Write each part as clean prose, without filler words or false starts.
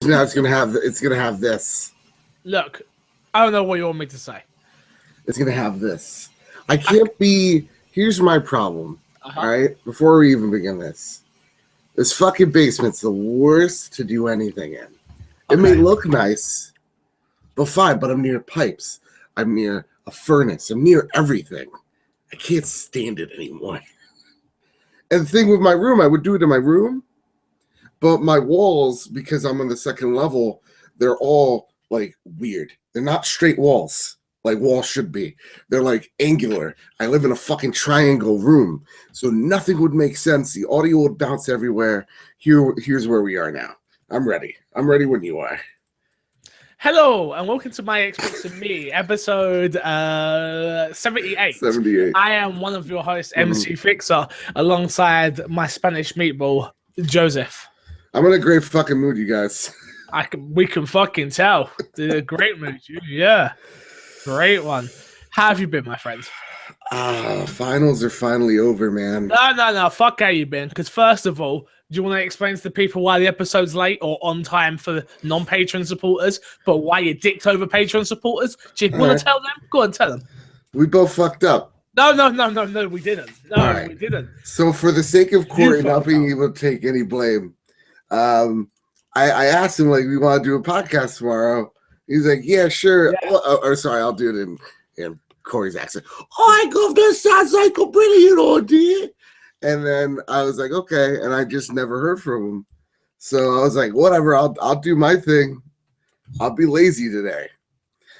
Now it's gonna have this. Look, I don't know what you want me to say. It's gonna have this. I can't be. Here's my problem. Uh-huh. All right, before we even begin this fucking basement's the worst to do anything in. It may look nice, but fine. But I'm near pipes. I'm near a furnace. I'm near everything. I can't stand it anymore. And the thing with my room, I would do it in my room, but my walls, because I'm on the second level, they're all like weird. They're not straight walls like walls should be. They're like angular. I live in a fucking triangle room, so nothing would make sense. The audio would bounce everywhere. Here's where we are now. I'm ready. I'm ready when you are. Hello, and welcome to My Xbox and Me, episode 78. 78. I am one of your hosts, MC Fixer, alongside my Spanish meatball, Joseph. I'm in a great fucking mood, you guys. We can fucking tell. A great mood, yeah. Great one. How have you been, my friend? Finals are finally over, man. No. Fuck how you been. Because first of all, do you want to explain to the people why the episode's late or on time for non-patron supporters, but why you dicked over patron supporters? Do you want to tell them? Go on, tell them. We both fucked up. No, we didn't. We didn't. So for the sake of Corey not being able to take any blame, I asked him, like, we want to do a podcast tomorrow. He's like, yeah, sure. Yeah. I'll do it in Corey's accent. Oh, my God, that sounds like a brilliant idea. And then I was like, okay. And I just never heard from him. So I was like, whatever, I'll do my thing. I'll be lazy today.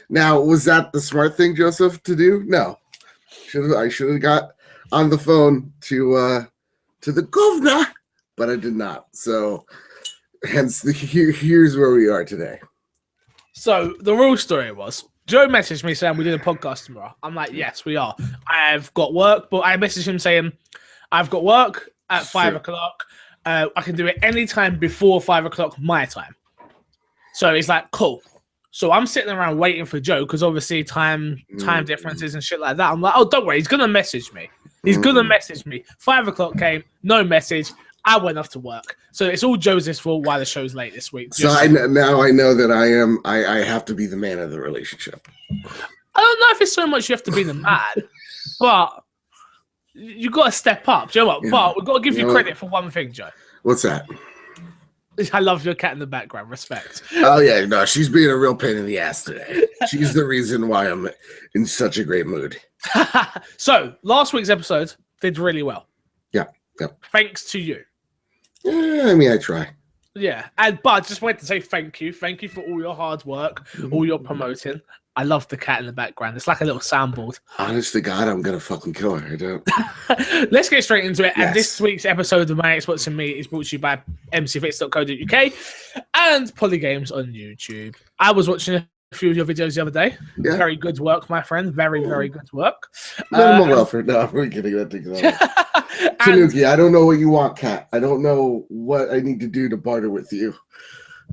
Now, was that the smart thing, Joseph, to do? No. I should have got on the phone to the governor, but I did not. So hence here's where we are today. So the real story was, Joe messaged me saying we're doing a podcast tomorrow. I'm like, yes, we are. I've got work, but I messaged him saying, I've got work at 5 o'clock. I can do it anytime before 5 o'clock my time. So he's like, cool. So I'm sitting around waiting for Joe because obviously time differences and shit like that. I'm like, oh, don't worry. He's going to message me. He's going to message me. 5 o'clock came, no message. I went off to work. So it's all Joseph's fault why the show's late this week. So now I know that I have to be the man of the relationship. I don't know if it's so much you have to be the man, but you got to step up. Do you know what? Yeah. But we've got to give you credit for one thing, Joe. What's that? I love your cat in the background. Respect. Oh, yeah. No, she's being a real pain in the ass today. She's the reason why I'm in such a great mood. So last week's episode did really well. Yeah. Thanks to you. Yeah, I mean, I try. Yeah, but I just wanted to say thank you. Thank you for all your hard work, all your promoting. I love the cat in the background. It's like a little soundboard. Honest to God, I'm going to fucking kill her. I don't. Let's get straight into it. Yes. And this week's episode of My Xbox and Me is brought to you by mcfix.co.uk and Polygames on YouTube. I was watching a few of your videos the other day. Yeah. Very good work, my friend. Very, very good work. No, we're kidding. Tanuki, I don't know what you want, Kat. I don't know what I need to do to barter with you.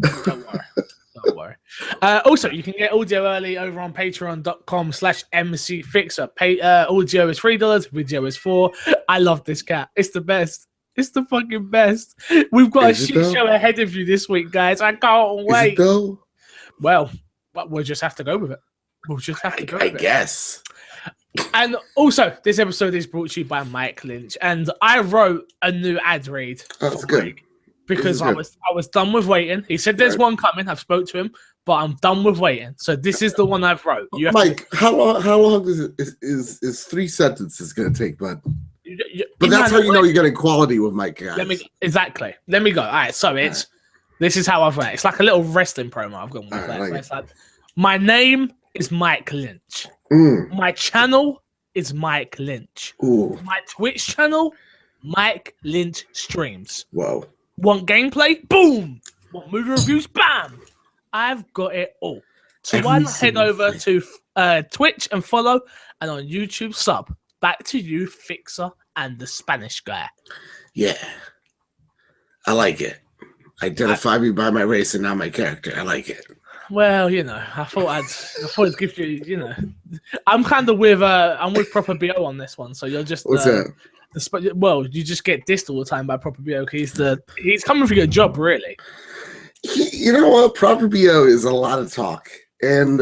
Don't worry. Also, you can get audio early over on patreon.com/mcfixer. Audio is $3, video is $4. I love this cat. It's the best. It's the fucking best. We've got a shit show ahead of you this week, guys. I can't wait. Is it though? Well, we'll just have to go with it. I guess. And also, this episode is brought to you by Mike Lynch. And I wrote a new ad read. That's good. Because I was done with waiting. He said there's one coming. I've spoke to him, but I'm done with waiting. So this is the one I've wrote. Mike, how long is 3 sentences going to take, bud? But that's how you know you're getting quality with Mike, guys. Let me go. All right, so this is how I've read. It's like a little wrestling promo I've gone with. It's like, my name is Mike Lynch. My channel is Mike Lynch. My Twitch channel, Mike Lynch Streams. Whoa. Want gameplay? Boom. Want movie reviews? Bam. I've got it all. So why not head over to Twitch and follow, and on YouTube sub. Back to you, Fixer and the Spanish guy. Yeah. I like it. Identify me by my race and not my character. I like it. Well, I thought I'd give you, I'm kind of I'm with Proper BO on this one, so you're just what's that? Well, you just get dissed all the time by Proper BO. He's coming for your job, really. You know what? Proper BO is a lot of talk. And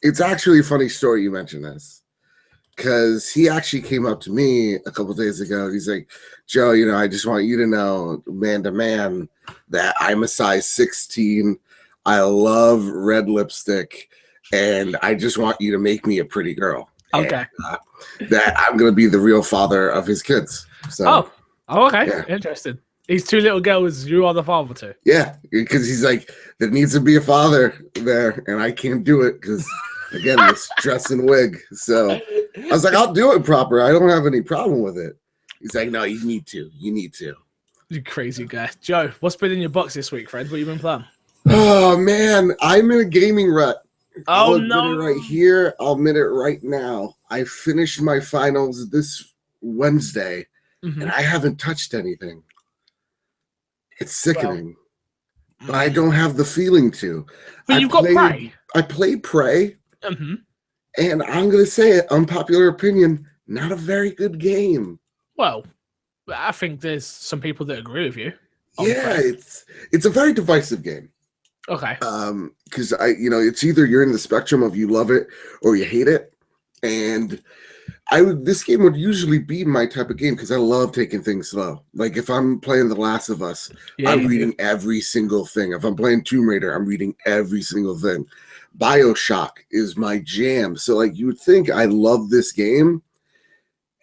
it's actually a funny story you mentioned this. Because he actually came up to me a couple days ago. He's like, Joe, I just want you to know, man to man, that I'm a size 16. I love red lipstick. And I just want you to make me a pretty girl. Okay. And, that I'm going to be the real father of his kids. So, okay. Yeah. Interesting. These two little girls, you are the father to. Yeah, because he's like, there needs to be a father there, and I can't do it because, again, this dress and wig. So I was like, I'll do it proper. I don't have any problem with it. He's like, no, you need to. You need to. You crazy guy. Joe, what's been in your box this week, friend? What you been playing? Oh, man, I'm in a gaming rut. Oh, I'll admit it right here. I'll admit it right now. I finished my finals this Wednesday, and I haven't touched anything. It's sickening. But I don't have the feeling to. But you've got Prey. I played Prey, and I'm going to say it, unpopular opinion, not a very good game. Well, I think there's some people that agree with you. Yeah, it's a very divisive game. Okay. Because it's either you're in the spectrum of you love it or you hate it, and this game would usually be my type of game because I love taking things slow. Like if I'm playing The Last of Us, I'm reading every single thing. If I'm playing Tomb Raider, I'm reading every single thing. BioShock is my jam. So like you would think I love this game.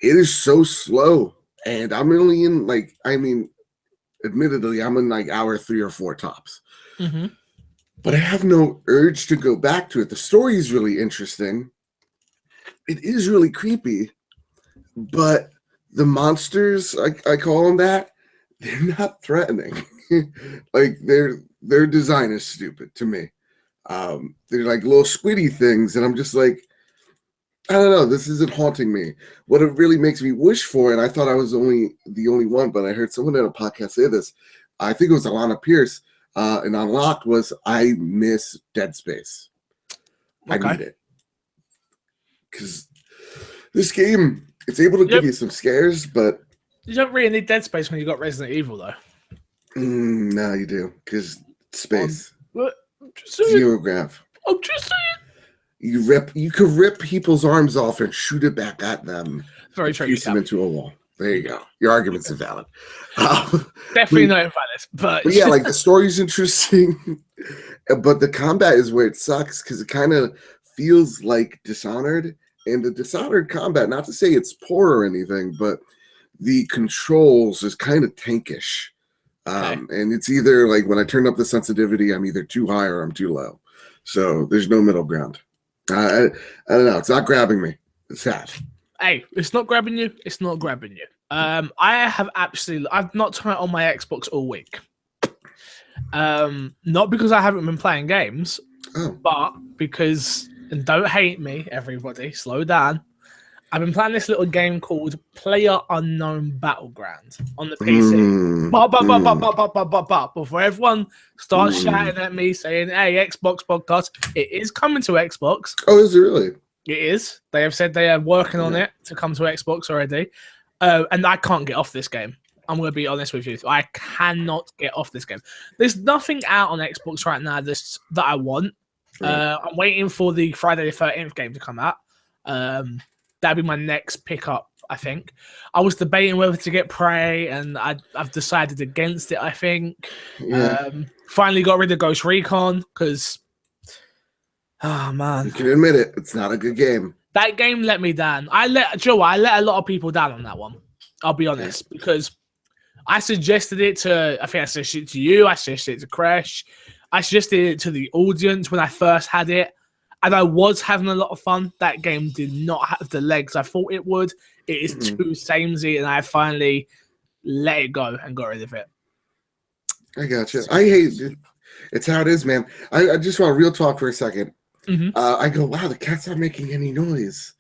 It is so slow. And I'm only in admittedly, I'm in like hour 3 or 4 tops. But I have no urge to go back to it. The story is really interesting. It is really creepy, but the monsters, I call them that, they're not threatening. Like their design is stupid to me. They're like little squiddy things, and I'm just like, I don't know, this isn't haunting me. What it really makes me wish for, and I thought I was the only one, but I heard someone in a podcast say this. I think it was Alana Pierce, and Unlocked was, I miss Dead Space. I need it. Because this game, it's able to give you some scares, but you don't really need Dead Space when you got Resident Evil, though. No, you do, because space. Zero grav. I'm just saying. You could rip people's arms off and shoot it back at them. Very true. Pierce them into a wall. There you go. Your argument's invalid. Definitely not invalid, but yeah, like the story's interesting, but the combat is where it sucks because it kind of feels like Dishonored, and the Dishonored combat, not to say it's poor or anything, but the controls is kind of tankish. And it's either like when I turn up the sensitivity, I'm either too high or I'm too low. So there's no middle ground. I don't know. It's not grabbing me. It's sad. Hey, it's not grabbing you. It's not grabbing you. I've not turned it on my Xbox all week. Not because I haven't been playing games, but because, and don't hate me, everybody, slow down. I've been playing this little game called Player Unknown Battleground on the PC. But before everyone starts shouting at me saying, hey, Xbox podcast, it is coming to Xbox. Oh, is it really? It is. They have said they are working on it to come to Xbox already. And I can't get off this game. I'm going to be honest with you. I cannot get off this game. There's nothing out on Xbox right now that I want. I'm waiting for the Friday the 13th game to come out. That'd be my next pickup, I think. I was debating whether to get Prey, and I've decided against it, I think. Finally got rid of Ghost Recon, because... Oh, man. You can admit it. It's not a good game. That game let me down. I let a lot of people down on that one. I'll be honest, because I suggested it to... I think I suggested it to you. I suggested it to Crash. I suggested it to the audience when I first had it. And I was having a lot of fun. That game did not have the legs I thought it would. It is too samey, and I finally let it go and got rid of it. I got you. I hate it. It's how it is, man. I just want real talk for a second. I go, wow, the cat's not making any noise.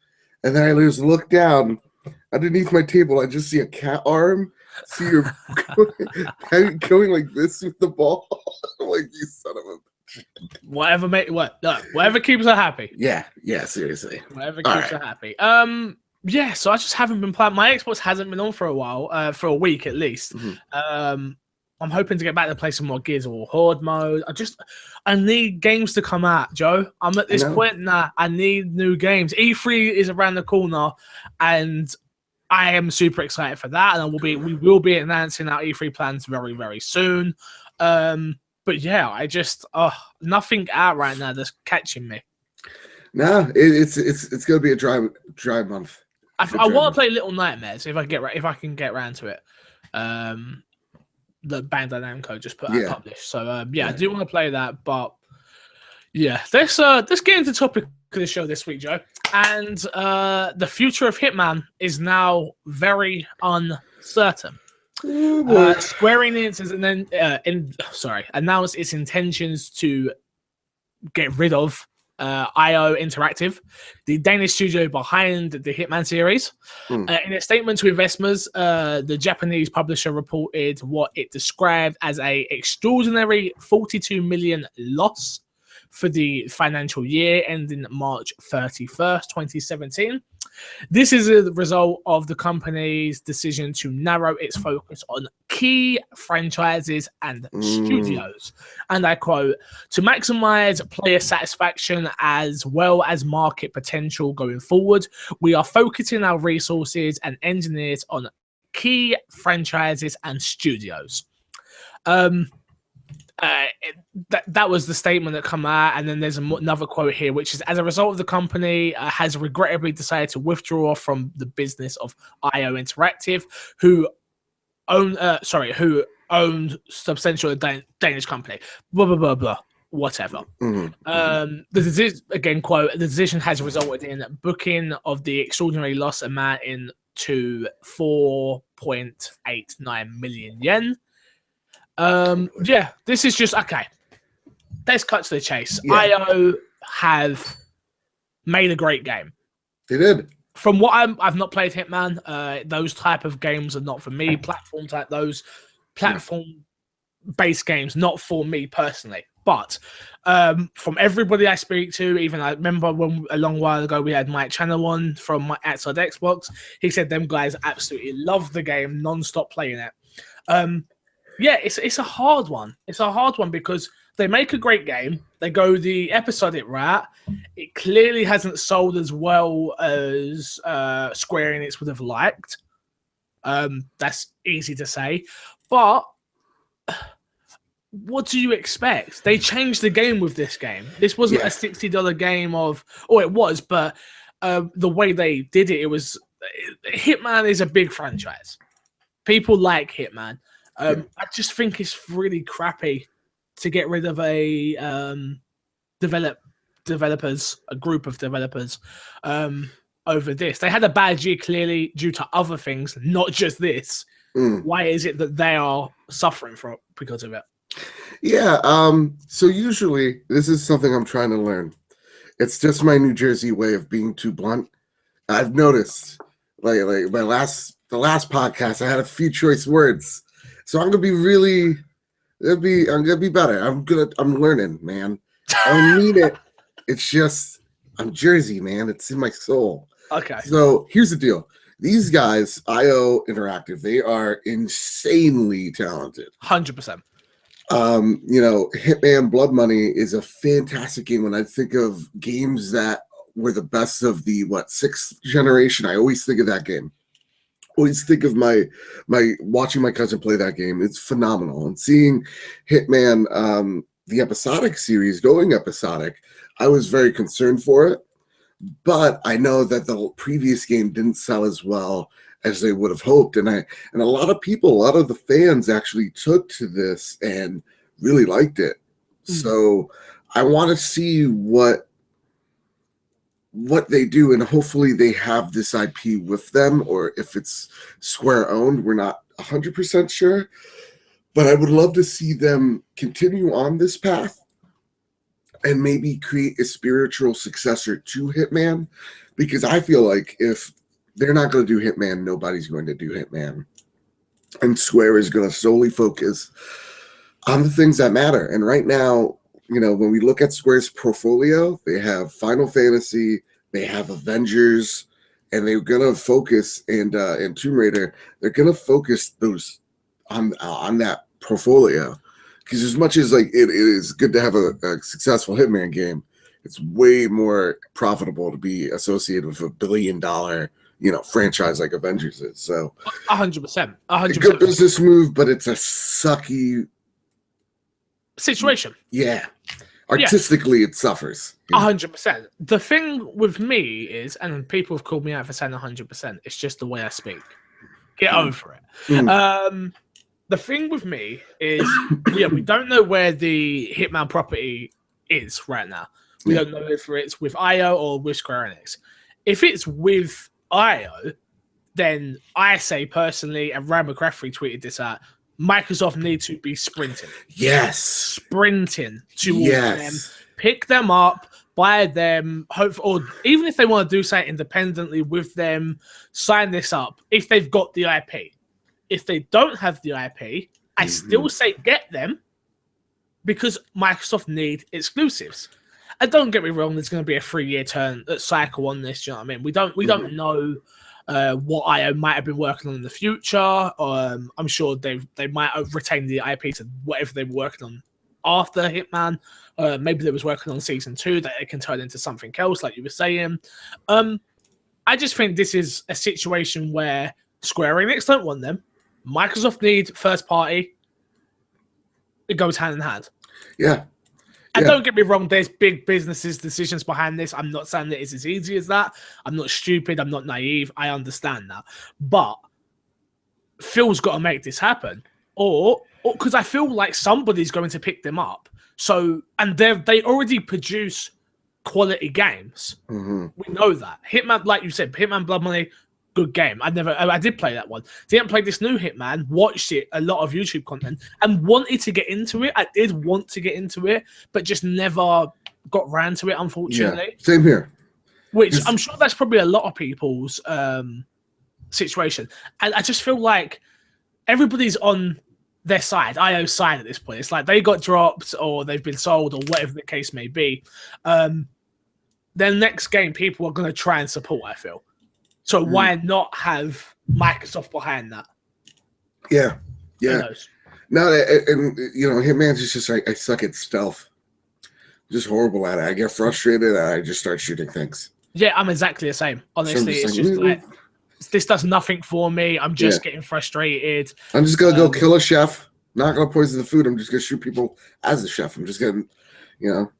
And then I just look down underneath my table. I just see a cat arm. See her going like this with the ball. I'm like, you son of a... Whatever keeps her happy. Yeah, seriously. Whatever keeps her happy. So I just haven't been playing. My Xbox hasn't been on for a while, for a week at least. I'm hoping to get back to play some more Gears of War Horde mode. I need games to come out, Joe. I'm at this point now. I need new games. E3 is around the corner, and I am super excited for that. And we will be announcing our E3 plans very, very soon. But yeah, nothing out right now that's catching me. No, it's gonna be a dry month. I want to play Little Nightmares if I can get around to it. The Bandai Namco just published. So I do want to play that. But yeah, let's get into the topic of the show this week, Joe. And the future of Hitman is now very uncertain. Square Enix has announced its intentions to get rid of IO Interactive, the Danish studio behind the Hitman series. In a statement to investors, the Japanese publisher reported what it described as an extraordinary 42 million loss for the financial year ending March 31st, 2017. This is a result of the company's decision to narrow its focus on key franchises and studios. And I quote, to maximize player satisfaction as well as market potential going forward, we are focusing our resources and engineers on key franchises and studios. That was the statement that come out, and then there's another quote here, which is, as a result, the company has regrettably decided to withdraw from the business of IO Interactive, who owned substantial Danish company. Blah blah blah blah. Whatever. The decision, quote, the decision has resulted in booking of the extraordinary loss amounting to 4.89 million yen. This is just okay. Let's cut to the chase. IO have made a great game. They did. From what I've not played Hitman. Those type of games are not for me. Platform-based games, not for me personally. But from everybody I speak to, even I remember when a long while ago we had Mike Channel on from my Outside Xbox. He said them guys absolutely love the game, non-stop playing it. It's a hard one. It's a hard one because they make a great game. They go the episodic route. It clearly hasn't sold as well as Square Enix would have liked. That's easy to say. But what do you expect? They changed the game with this game. This wasn't a $60 game it was, but the way they did it, Hitman is a big franchise. People like Hitman. I just think it's really crappy to get rid of a group of developers over this. They had a bad year clearly due to other things, not just this. Why is it that they are suffering because of it? So usually this is something I'm trying to learn. It's just my New Jersey way of being too blunt. I've noticed, like the last podcast, I had a few choice words. So I'm gonna be I'm gonna be better. I'm learning, man. I don't mean it. It's just I'm Jersey, man. It's in my soul. Okay. So here's the deal. These guys, IO Interactive, they are insanely talented. 100%. Hitman Blood Money is a fantastic game. When I think of games that were the best of the 6th generation, I always think of that game. Always think of my watching my cousin play that game. It's phenomenal. And seeing Hitman, the episodic series going episodic, I was very concerned for it. But I know that the previous game didn't sell as well as they would have hoped. And a lot of the fans actually took to this and really liked it. So I want to see what they do, and hopefully they have this IP with them, or if it's Square owned, we're not 100% sure. But I would love to see them continue on this path and maybe create a spiritual successor to Hitman, because I feel like if they're not going to do Hitman, nobody's going to do Hitman. And Square is going to solely focus on the things that matter. And right now, when we look at Square's portfolio, they have Final Fantasy, they have Avengers, and they're going to focus, and Tomb Raider, they're going to focus those on that portfolio. Because as much as like it is good to have a successful Hitman game, it's way more profitable to be associated with $1 billion, franchise like Avengers is. So 100%, a good business move, but it's a sucky situation. Yeah, artistically it suffers. 100%. The thing with me is, and people have called me out for saying 100%. It's just the way I speak. Get over it. The thing with me is, we don't know where the Hitman property is right now. We don't know if it's with IO or with Square Enix. If it's with IO, then I say personally, and Ryan McCaffrey tweeted this out, Microsoft need to be sprinting. Yes. Sprinting towards them. Pick them up, buy them, or even if they want to do something independently with them, sign this up if they've got the IP. If they don't have the IP, I still say get them because Microsoft need exclusives. And don't get me wrong, there's going to be a 3-year cycle on this. Do you know what I mean? We don't know what IO might have been working on in the future. I'm sure they might have retained the IP to whatever they were working on after Hitman. Maybe they was working on season 2 that it can turn into something else, like you were saying. I just think this is a situation where Square Enix don't want them. Microsoft need first party. It goes hand in hand. Yeah. And don't get me wrong, there's big businesses decisions behind this. I'm not saying that it's as easy as that. I'm not stupid. I'm not naive. I understand that. But Phil's got to make this happen. Or because I feel like somebody's going to pick them up. So, and they already produce quality games. We know that. Hitman, like you said, Hitman Blood Money, good game. I did play that one. Didn't play this new Hitman, watched it, a lot of YouTube content, and wanted to get into it. I did want to get into it, but just never got round to it, unfortunately. Yeah, same here. Which I'm sure that's probably a lot of people's situation. And I just feel like everybody's on their side, IO's side at this point. It's like they got dropped or they've been sold or whatever the case may be. Their next game, people are going to try and support, I feel. So why not have Microsoft behind that? Yeah. No, and Hitman's just like, I suck at stealth. I'm just horrible at it. I get frustrated and I just start shooting things. Yeah, I'm exactly the same. Honestly, it's just like, this does nothing for me. I'm just getting frustrated. I'm just going to go kill a chef. Not going to poison the food. I'm just going to shoot people as a chef. I'm just going to,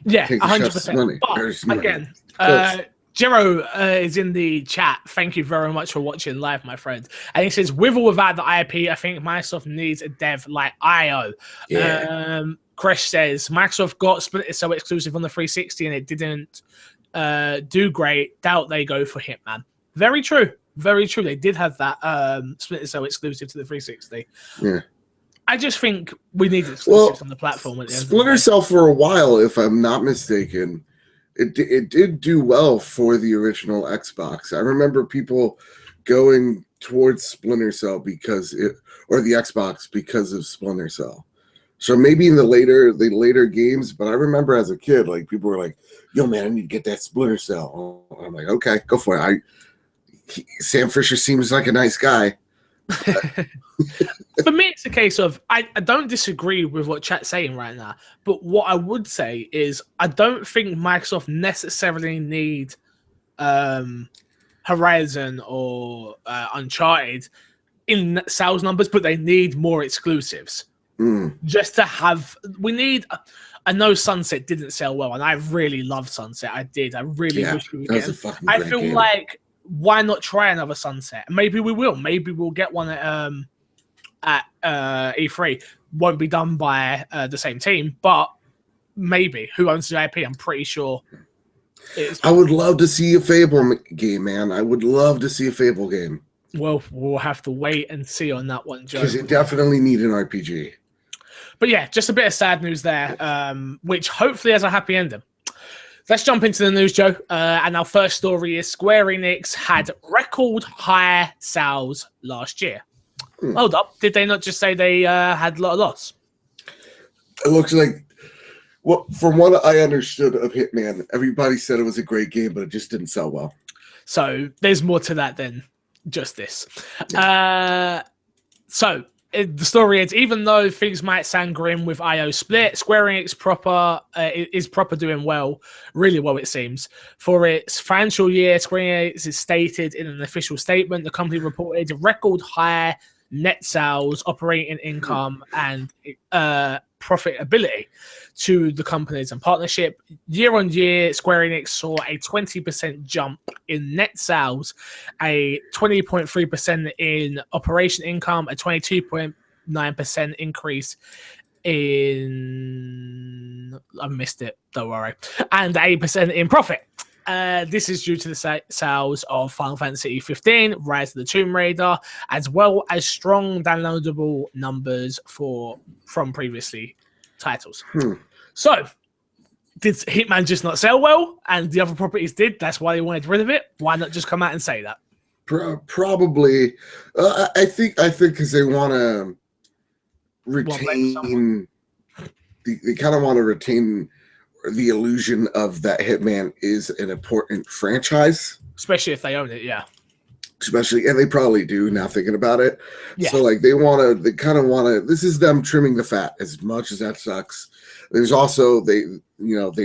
yeah, take the 100%. chef's money. But again, Jero is in the chat. Thank you very much for watching live, my friend. And he says, with or without the IP, I think Microsoft needs a dev like IO. Yeah. Kresh says, Microsoft got Splinter Cell exclusive on the 360 and it didn't do great. Doubt they go for Hitman. Very true. Very true. They did have that Splinter Cell exclusive to the 360. Yeah. I just think we need exclusives on the platform. At the end Splinter Cell for a while, if I'm not mistaken, it did do well for the original Xbox. I remember people going towards Splinter Cell or the Xbox because of Splinter Cell. So maybe in the later games, but I remember as a kid, like people were like, "Yo, man, I need to get that Splinter Cell." I'm like, "Okay, go for it." Sam Fisher seems like a nice guy. For me, it's a case of I don't disagree with what chat's saying right now, but what I would say is I don't think Microsoft necessarily need Horizon or Uncharted in sales numbers, but they need more exclusives. Just to have, I know Sunset didn't sell well, and I really love Sunset. I did. I really wish we would get it. I feel like, why not try another Sunset? Maybe we will. Maybe we'll get one at E3. Won't be done by the same team, but maybe. Who owns the IP? I'm pretty sure. I would love to see a Fable game, man. I would love to see a Fable game. Well, we'll have to wait and see on that one, Joe. Because you definitely need an RPG. But yeah, just a bit of sad news there, which hopefully has a happy ending. Let's jump into the news, Joe. And our first story is Square Enix had record high sales last year. Hold up. Did they not just say they had a lot of loss? It looks like, well, from what I understood of Hitman, everybody said it was a great game, but it just didn't sell well. So there's more to that than just this. So the story is, even though things might sound grim with IO split, Square Enix is doing well, really well it seems. For its financial year, Square Enix is stated in an official statement, the company reported record high net sales, operating income, and profitability to the companies and partnership. Year on year, Square Enix saw a 20% jump in net sales, a 20.3% in operation income, a 22.9% increase in... I missed it, don't worry. And 8% in profit. This is due to the sales of Final Fantasy 15, Rise of the Tomb Raider, as well as strong downloadable numbers from previously titles. So, did Hitman just not sell well, and the other properties did? That's why they wanted rid of it. Why not just come out and say that? Probably, I think because they want to retain. They kind of want to retain the illusion of that Hitman is an important franchise, especially if they own it. Yeah. Especially, and they probably do now thinking about it. Yeah. So like they kind of want to, this is them trimming the fat, as much as that sucks. There's also, they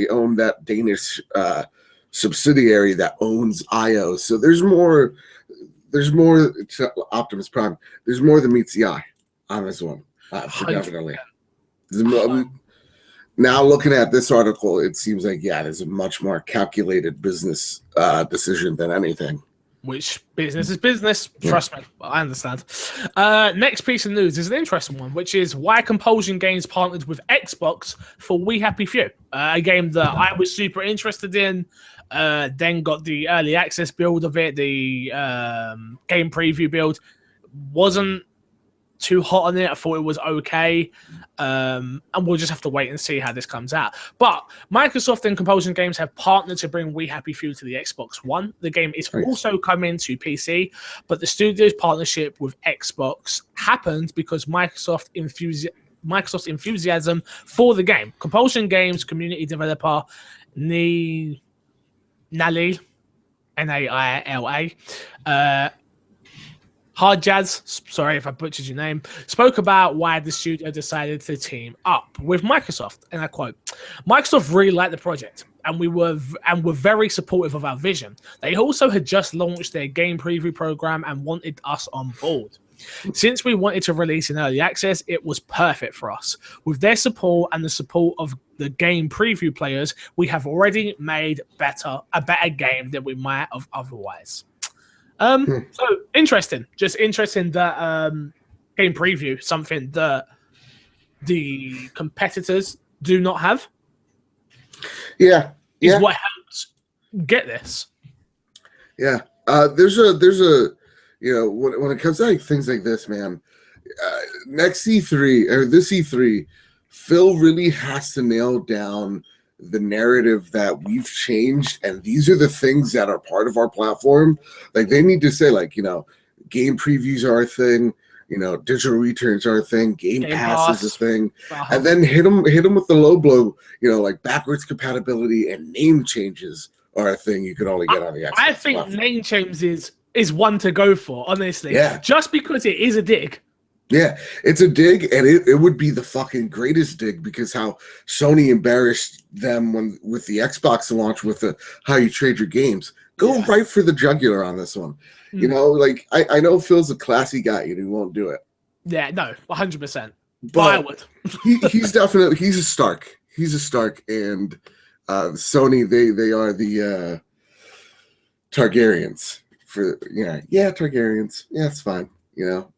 own that Danish subsidiary that owns IO. So there's more to Optimus Prime. There's more than meets the eye on this one. Definitely. Now looking at this article, it seems like, there's a much more calculated business decision than anything. Which business is business. Trust me, I understand. Next piece of news is an interesting one, which is why Compulsion Games partnered with Xbox for We Happy Few, a game that I was super interested in. Then got the early access build of it, the game preview build. Wasn't too hot on it. I thought it was okay. And we'll just have to wait and see how this comes out. But Microsoft and Compulsion Games have partnered to bring We Happy Few to the Xbox One. The game is also coming to PC, but the studio's partnership with Xbox happened because Microsoft's enthusiasm for the game. Compulsion Games community developer Nali, Naila, Hard Jazz, sorry if I butchered your name, spoke about why the studio decided to team up with Microsoft. And I quote, Microsoft really liked the project and were very supportive of our vision. They also had just launched their game preview program and wanted us on board. Since we wanted to release in early access, it was perfect for us. With their support and the support of the game preview players, we have already made a better game than we might have otherwise. So interesting. Just interesting that game preview, something that the competitors do not have. Yeah. Is what helps get this. Yeah. There's a when it comes to things like this, man, next E3 or this E3, Phil really has to nail down the narrative that we've changed, and these are the things that are part of our platform. Like they need to say, game previews are a thing, digital returns are a thing, game pass is a thing, and then hit them with the low blow, backwards compatibility and name changes are a thing you could only get on the Xbox. I think platform. Name changes is one to go for, honestly. Yeah. Just because it is a dig. Yeah, it's a dig, and it would be the fucking greatest dig because how Sony embarrassed them with the Xbox launch with the how you trade your games. Go right for the jugular on this one. I know Phil's a classy guy and he won't do it. Yeah, no, 100%. But I would. he's a Stark. He's a Stark, and Sony they are the Targaryens for Targaryens. Yeah, it's fine.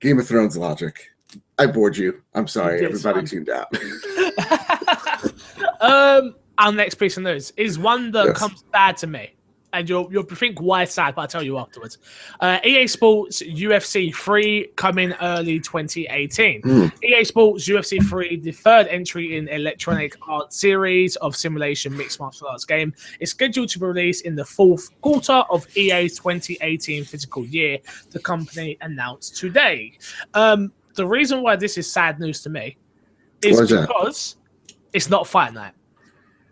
Game of Thrones logic. I bored you. I'm sorry. Everybody tuned out. Our next piece of news is one that comes bad to me. And you'll think why it's sad, but I'll tell you afterwards. EA Sports UFC 3 coming early 2018. EA Sports UFC 3, the third entry in Electronic Arts series of simulation mixed martial arts game, is scheduled to be released in the fourth quarter of EA's 2018 fiscal year, the company announced today. The reason why this is sad news to me is because it's not Fight Night.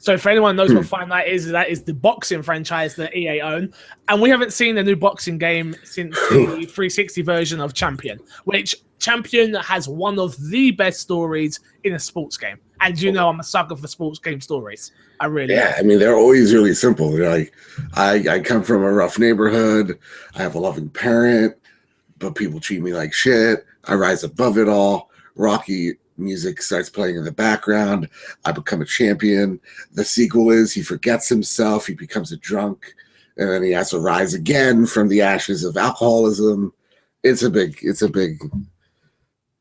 So if anyone knows what Fight Night is, that is the boxing franchise that EA own. And we haven't seen a new boxing game since the 360 version of Champion, which Champion has one of the best stories in a sports game. And you know I'm a sucker for sports game stories. I really am. I mean, they're always really simple. They're like, I come from a rough neighborhood. I have a loving parent, but people treat me like shit. I rise above it all. Rocky music starts playing in the background. I become a champion. The sequel is he forgets himself. He becomes a drunk. And then he has to rise again from the ashes of alcoholism. It's a big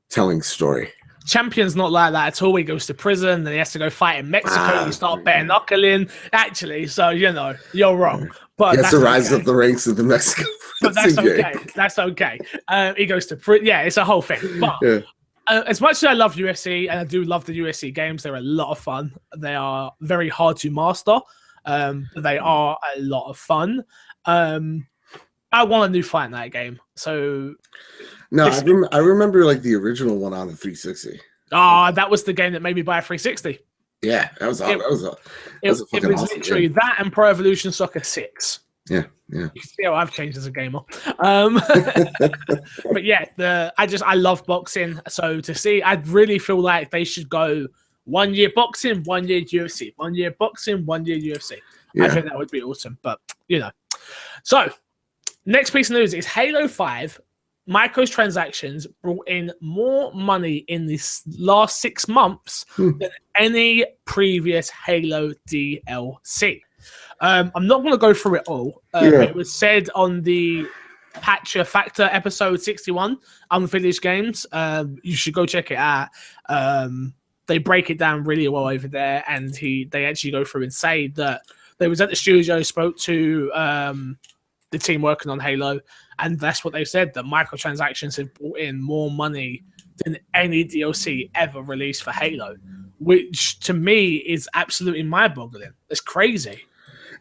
telling story. Champion's not like that at all. He goes to prison, then he has to go fight in Mexico. You start bare knuckling, actually. So you know you're wrong. But he has to rise up the ranks of the Mexican. But that's okay. That's okay. He goes to prison. Yeah, it's a whole thing. But as much as I love UFC and I do love the UFC games, they're a lot of fun. They are very hard to master. But they are a lot of fun. I want a new Fight Night game. So no, I remember like the original one on the 360. That was the game that made me buy a 360. Yeah, that was literally awesome, that and Pro Evolution Soccer 6. Yeah. You can see how I've changed as a gamer. But yeah, I love boxing. So to see, I really feel like they should go 1 year boxing, 1 year UFC, 1 year boxing, 1 year UFC. Yeah. I think that would be awesome. But you know, so next piece of news is Halo 5 microtransactions brought in more money in this last 6 months than any previous Halo DLC. I'm not going to go through it all. It was said on the Patcher Factor episode 61, Unfinished Games. You should go check it out. They break it down really well over there, and they actually go through and say that they was at the studio, spoke to the team working on Halo, and that's what they said, that microtransactions have brought in more money than any DLC ever released for Halo, which to me is absolutely mind-boggling. It's crazy.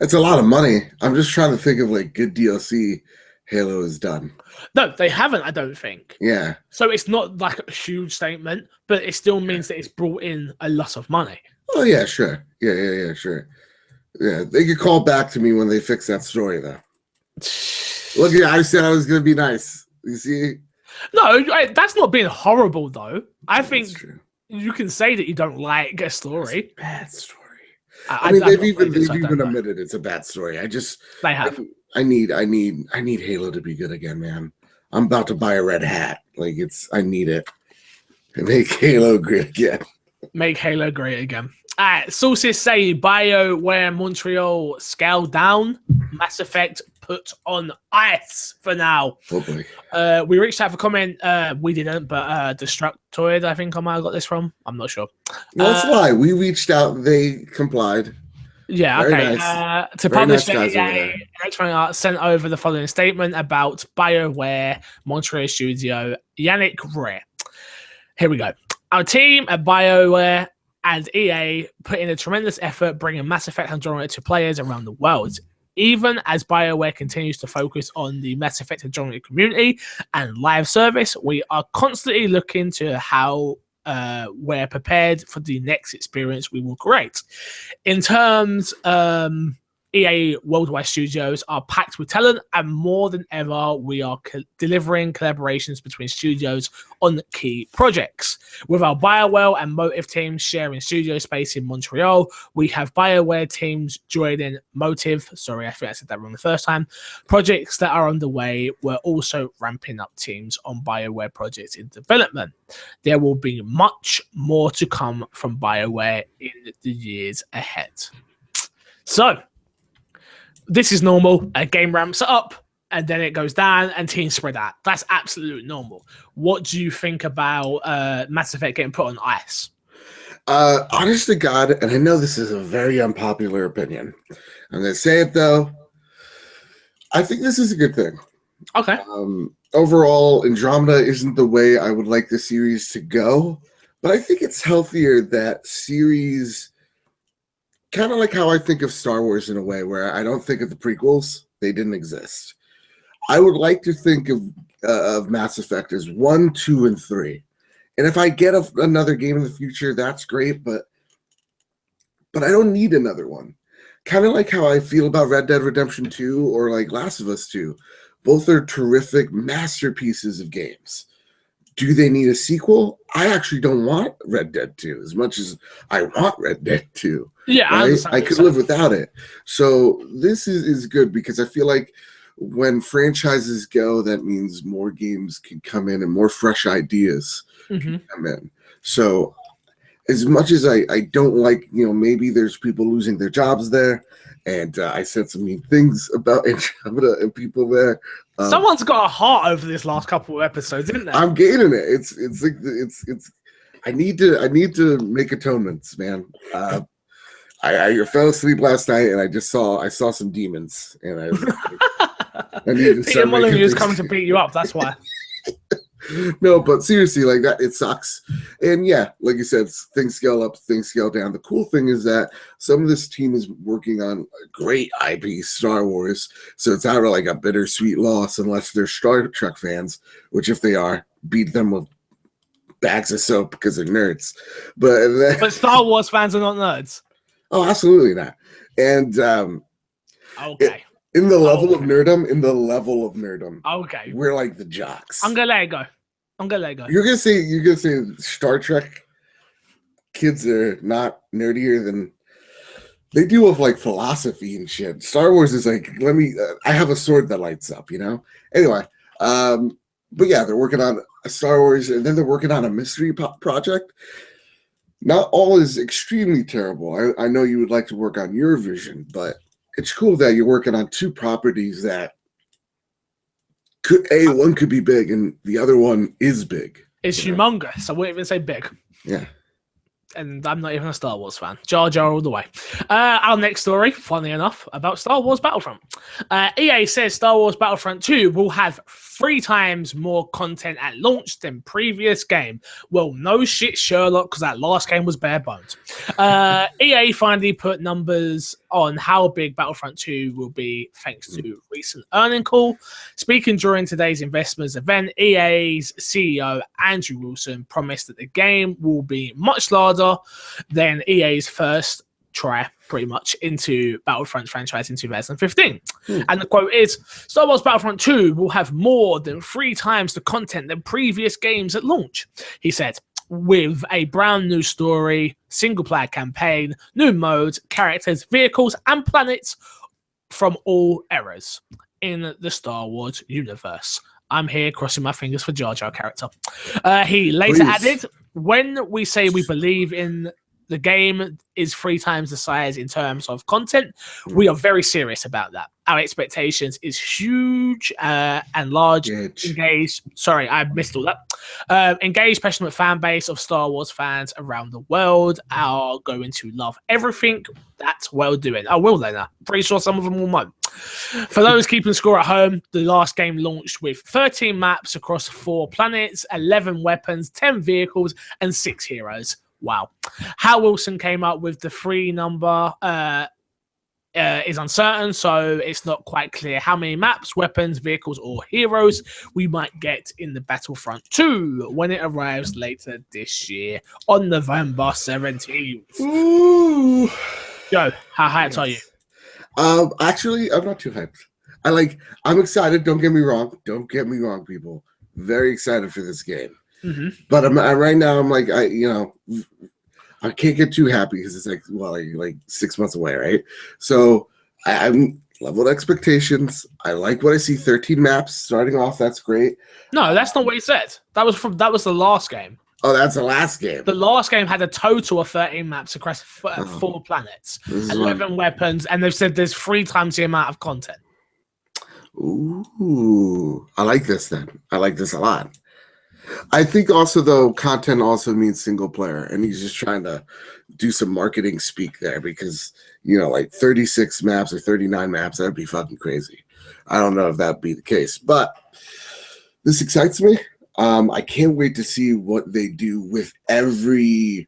It's a lot of money. I'm just trying to think of like good DLC Halo has done. No, they haven't, I don't think. Yeah. So it's not like a huge statement, but it still means that it's brought in a lot of money. Oh, yeah, sure. Yeah, sure. Yeah, they could call back to me when they fix that story, though. Look, I said I was going to be nice. You see? No, that's not being horrible, though. I think you can say that you don't like a story. It's a bad story. I mean, they've even admitted it's a bad story. They have. I need Halo to be good again, man. I'm about to buy a red hat. Like I need it. Make Halo great again. Make Halo great again. Sources say BioWare Montreal scaled down. Mass Effect put on ice for now. Oh boy. We reached out for comment. We didn't, but Destructoid, I think I might have got this from. I'm not sure. No, that's why we reached out. They complied. Yeah, very okay. Nice. To publish Electronic Arts sent over the following statement about BioWare Montreal Studio, Yannick Ray. Here we go. Our team at BioWare and EA put in a tremendous effort bringing Mass Effect Andromeda to players around the world. Even as BioWare continues to focus on the Mass Effect Andromeda community and live service, we are constantly looking to how we're prepared for the next experience we will create. In terms, EA Worldwide Studios are packed with talent, and more than ever, we are delivering collaborations between studios on key projects. With our BioWare and Motive teams sharing studio space in Montreal, we have BioWare teams joining Motive. Sorry, I think I said that wrong the first time. Projects that are underway. We're also ramping up teams on BioWare projects in development. There will be much more to come from BioWare in the years ahead. So, this is normal. A game ramps up and then it goes down and teams spread out. That's absolutely normal. What do you think about Mass Effect getting put on ice? Honest to God, and I know this is a very unpopular opinion. I'm going to say it though. I think this is a good thing. Okay. Overall, Andromeda isn't the way I would like the series to go, but I think it's healthier that series... Kind of like how I think of Star Wars in a way, where I don't think of the prequels. They didn't exist. I would like to think of Mass Effect as 1, 2, and 3. And if I get another game in the future, that's great, but I don't need another one. Kind of like how I feel about Red Dead Redemption 2 or like Last of Us 2. Both are terrific masterpieces of games. Do they need a sequel? I actually don't want Red Dead 2 as much as I want Red Dead 2. Yeah, right? I could live without it. So this is good because I feel like when franchises go, that means more games can come in and more fresh ideas can come in. So as much as I don't like, maybe there's people losing their jobs there, and I said some mean things about Andromeda and people there. Someone's got a heart over this last couple of episodes, isn't there? I'm gaining it. It's like it's. I need to make atonements, man. I fell asleep last night and I saw some demons, and I need to Peter Molyneux is coming to beat you up. That's why. No, but seriously, like that, it sucks. And yeah, like you said, things scale up, things scale down. The cool thing is that some of this team is working on a great IP, Star Wars. So it's not like a bittersweet loss unless they're Star Trek fans, which if they are, beat them with bags of soap because they're nerds. But Star Wars fans are not nerds. Oh, absolutely not. And okay. In the level of nerdom, okay, we're like the jocks. I'm gonna let it go. You're gonna say Star Trek kids are not nerdier than they deal with like philosophy and shit. Star Wars is like, I have a sword that lights up, Anyway, but yeah, they're working on a Star Wars, and then they're working on a mystery project. Not all is extremely terrible. I know you would like to work on your vision, but it's cool that you're working on two properties that one could be big and the other one is big. It's humongous. I wouldn't even say big. Yeah. And I'm not even a Star Wars fan. Jar Jar all the way. Our next story, funny enough, about Star Wars Battlefront. EA says Star Wars Battlefront 2 will have 3 times more content at launch than previous game. Well, no shit, Sherlock, because that last game was bare bones. EA finally put numbers on how big Battlefront 2 will be thanks to recent earning call. Speaking during today's investors event, EA's CEO Andrew Wilson promised that the game will be much larger than EA's first try, pretty much, into Battlefront franchise in 2015. And the quote is, Star Wars Battlefront 2 will have more than 3 times the content than previous games at launch, he said, with a brand new story, single-player campaign, new modes, characters, vehicles, and planets from all eras in the Star Wars universe. I'm here crossing my fingers for Jar Jar character. He later added, when we say we believe in the game is 3 times the size in terms of content, we are very serious about that. Our expectations is huge and large. Engaged. Sorry, I missed all that. Engaged, passionate fan base of Star Wars fans around the world are going to love everything. That's well doing. Oh, will they now? Pretty sure some of them will know. For those keeping score at home, the last game launched with 13 maps across 4 planets, 11 weapons, 10 vehicles, and 6 heroes. Wow. How Wilson came up with the 3 number is uncertain, so it's not quite clear how many maps, weapons, vehicles, or heroes we might get in the Battlefront 2 when it arrives later this year on November 17th. Ooh. Joe, how hyped are you? Actually, I'm not too hyped. I'm excited. Don't get me wrong, people. Very excited for this game. But right now I'm like, I can't get too happy because it's like 6 months away, right? So I'm leveled expectations. I like what I see. 13 maps starting off. That's great. No, that's not what he said. That was the last game. Oh, that's the last game. The last game had a total of 13 maps across 4 planets, 11 weapons, and they've said there's 3 times the amount of content. Ooh, I like this then. I like this a lot. I think also, though, content also means single player, and he's just trying to do some marketing speak there because, like 36 maps or 39 maps, that'd be fucking crazy. I don't know if that'd be the case, but this excites me. I can't wait to see what they do with every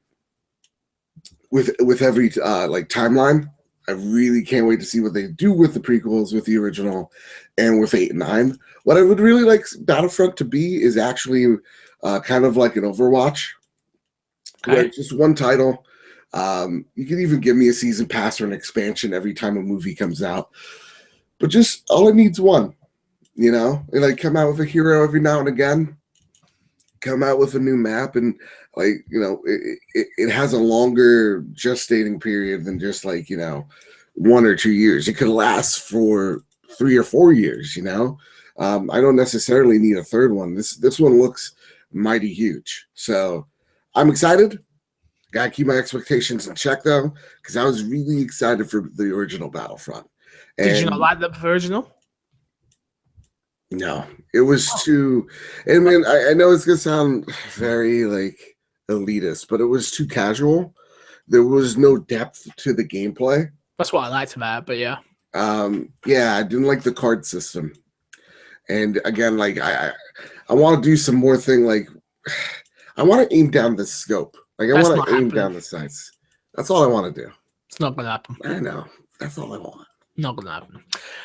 timeline. I really can't wait to see what they do with the prequels, with the original, and with 8 and 9. What I would really like Battlefront to be is actually kind of like an Overwatch. Okay. Like just one title. You can even give me a season pass or an expansion every time a movie comes out. But just all it needs one, and like come out with a hero every now and again. come out with a new map, and like, you know, it has a longer gestating period than just like, you know, 1 or 2 years. It could last for 3 or 4 years, you know. I don't necessarily need a third one. This one looks mighty huge, so I'm excited. Gotta keep my expectations in check though, because I was really excited for the original Battlefront. Did you not like the original? No, it was too. I mean, I know it's gonna sound very like elitist, but it was too casual. There was no depth to the gameplay. That's what I liked about it, but yeah. Yeah, I didn't like the card system. And again, like I want to do some more thing. Like I want to aim down the scope. Like I want to aim down the sights. That's all I want to do. It's not gonna happen. I know. That's all I want. Not gonna happen.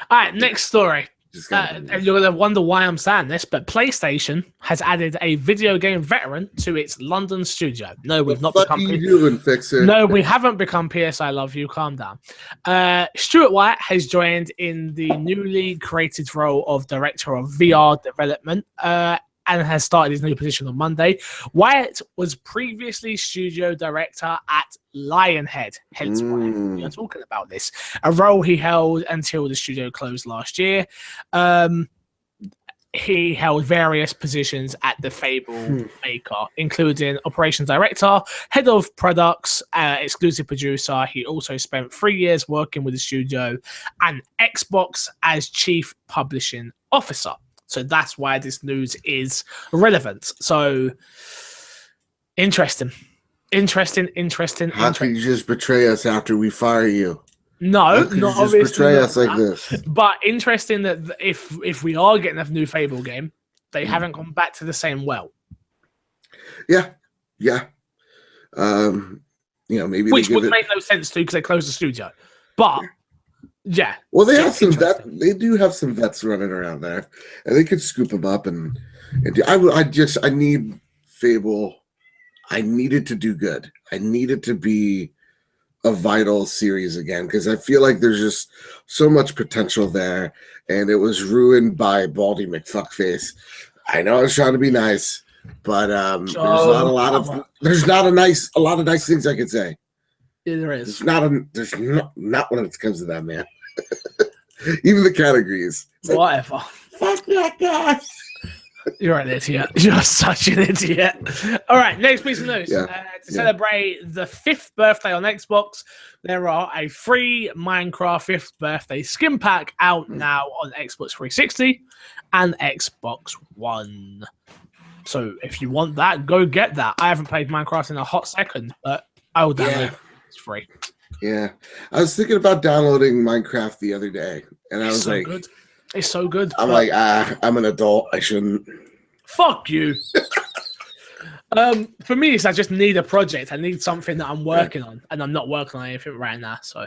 All right, next story. And you're gonna wonder why I'm saying this, but PlayStation has added a video game veteran to its London studio. No, we've not become. What are you doing, Fixer? No, we haven't become PS I Love You. Calm down. Stuart White has joined in the newly created role of Director of VR Development and has started his new position on Monday. Wyatt was previously Studio Director at Lionhead, hence why we are talking about this. A role he held until the studio closed last year. He held various positions at the Fable maker, including Operations Director, Head of Products, Exclusive Producer. He also spent 3 years working with the studio and Xbox as Chief Publishing Officer. So that's why this news is relevant. So, interesting. How can you just betray us after we fire you? No, not obviously. Just betray us like this. But interesting that if we are getting a new Fable game, they haven't gone back to the same well. Yeah. You know, maybe which would make no sense too because they closed the studio. But yeah. Well, they have some vets. They do have some vets running around there, and they could scoop them up. And I need Fable. I need it to do good. I need it to be a vital series again because I feel like there's just so much potential there, and it was ruined by Baldy McFuckface. I know I was trying to be nice, but there's not a lot of nice things I could say. Yeah, there is. There's not when it comes to that man. Even the categories. Whatever. Fuck that guy. You're an idiot. You're such an idiot. All right, next piece of news. To celebrate the 5th birthday on Xbox, there are a free Minecraft 5th birthday skin pack out now on Xbox 360 and Xbox One. So if you want that, go get that. I haven't played Minecraft in a hot second, but I will download it. It's free. Yeah. I was thinking about downloading Minecraft the other day, and I was like... Good. It's so good. I'm like, I'm an adult. I shouldn't. Fuck you. For me, I just need a project. I need something that I'm working on, and I'm not working on anything right now. So,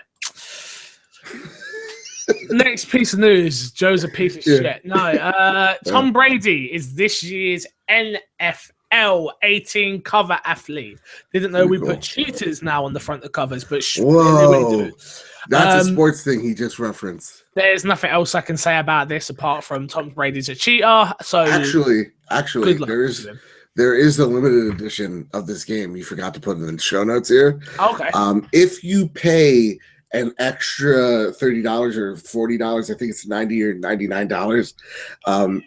next piece of news. Joe's a piece of shit. No, Tom Brady is this year's NFL 18 cover athlete. Didn't know we put cheaters now on the front of covers, but whoa. That's a sports thing he just referenced. There's nothing else I can say about this apart from Tom Brady's a cheater. So actually, there is a limited edition of this game. You forgot to put it in the show notes here. Okay. If you pay an extra $30 or $40, I think it's $90 or $99.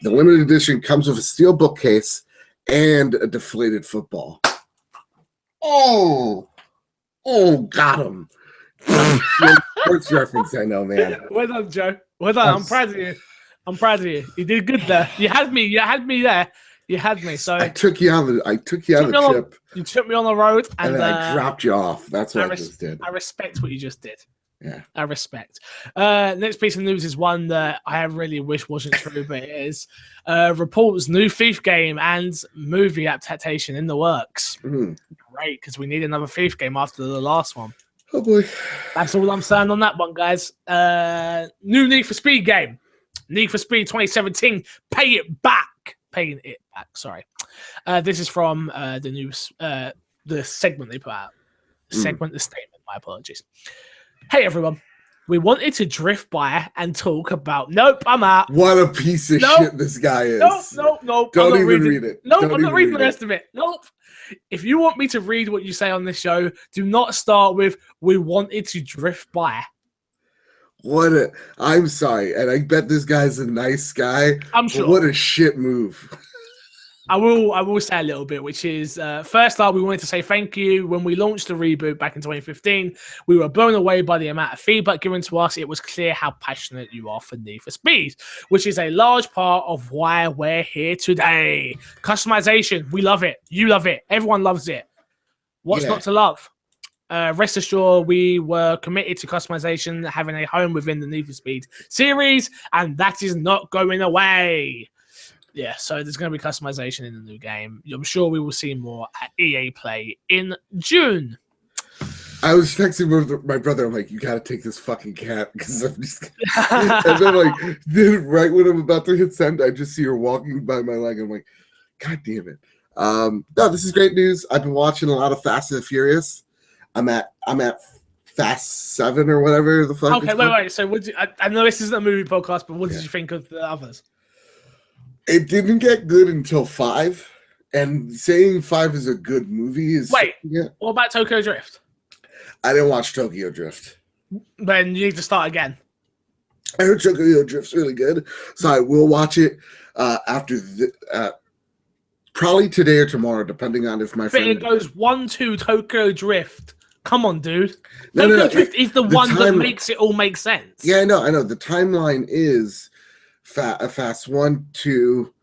The limited edition comes with a steel bookcase and a deflated football. Oh, got him. Sports reference, I know, man. Well done, Joe. Well done. I'm proud of you. You did good there. You had me there. You had me. So I took you on the trip. You took me on the road, and then I dropped you off. That's what I just did. I respect what you just did. Yeah, I respect. Next piece of news is one that I really wish wasn't true, but it is. Reports new Thief game and movie adaptation in the works. Great, because we need another Thief game after the last one. Oh boy. That's all I'm saying on that one, guys. New Need for Speed game. Need for Speed 2017. Paying it back. Sorry. This is from the news, the segment they put out. The statement. My apologies. Hey everyone. We wanted to drift by and talk about. Nope, I'm out. What a piece of shit this guy is. Nope. Don't even read it. Nope, I'm not reading the rest of it. Nope. If you want me to read what you say on this show, do not start with "we wanted to drift by." I'm sorry, and I bet this guy's a nice guy. I'm sure. What a shit move. I will say a little bit, which is first off, we wanted to say thank you. When we launched the reboot back in 2015, we were blown away by the amount of feedback given to us. It was clear how passionate you are for Need for Speed, which is a large part of why we're here today. Customization, we love it. You love it. Everyone loves it. What's not to love? Rest assured, we were committed to customization, having a home within the Need for Speed series, and that is not going away. Yeah, so there's going to be customization in the new game. I'm sure we will see more at EA Play in June. I was texting with my brother. I'm like, you got to take this fucking cat because I'm just. And then, right when I'm about to hit send, I just see her walking by my leg. I'm like, God damn it! No, this is great news. I've been watching a lot of Fast and Furious. I'm at Fast 7 or whatever the fuck. Okay, wait. So, I know this isn't a movie podcast, but what did you think of the others? It didn't get good until 5, and saying 5 is a good movie is. Wait, what about Tokyo Drift? I didn't watch Tokyo Drift. Then you need to start again. I heard Tokyo Drift's really good, so I will watch it after probably today or tomorrow, depending on if my friend. But it goes 1-2 Tokyo Drift. Come on, dude. Tokyo Drift is the one that makes it all make sense. Yeah, I know. The timeline is Fast 1, 2,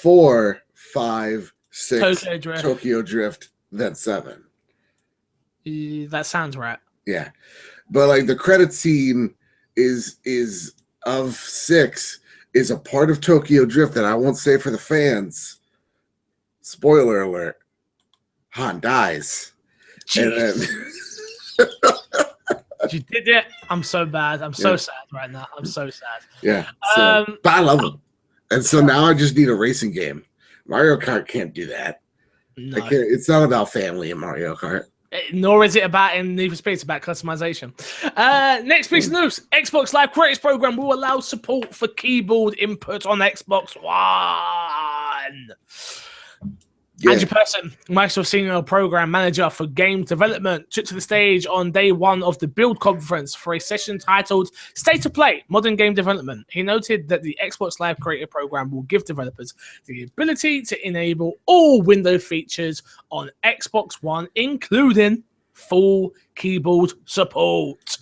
4, 5, 6, Tokyo Drift, then 7. That sounds right. Yeah, but like the credit scene is of 6 is a part of Tokyo Drift that I won't say for the fans. Spoiler alert: Han dies. And then you did it. I'm so bad. I'm so sad right now. I'm so sad. Yeah. So, but I love him. And so now I just need a racing game. Mario Kart can't do that. No. It's not about family in Mario Kart. Nor is it about in Need for Speed. It's about customization. Next piece of news. Xbox Live Creators Program will allow support for keyboard input on Xbox One. Yeah. Andrew Person, Microsoft Senior Program Manager for Game Development, took to the stage on day 1 of the Build Conference for a session titled State of Play, Modern Game Development. He noted that the Xbox Live Creator Program will give developers the ability to enable all window features on Xbox One, including full keyboard support.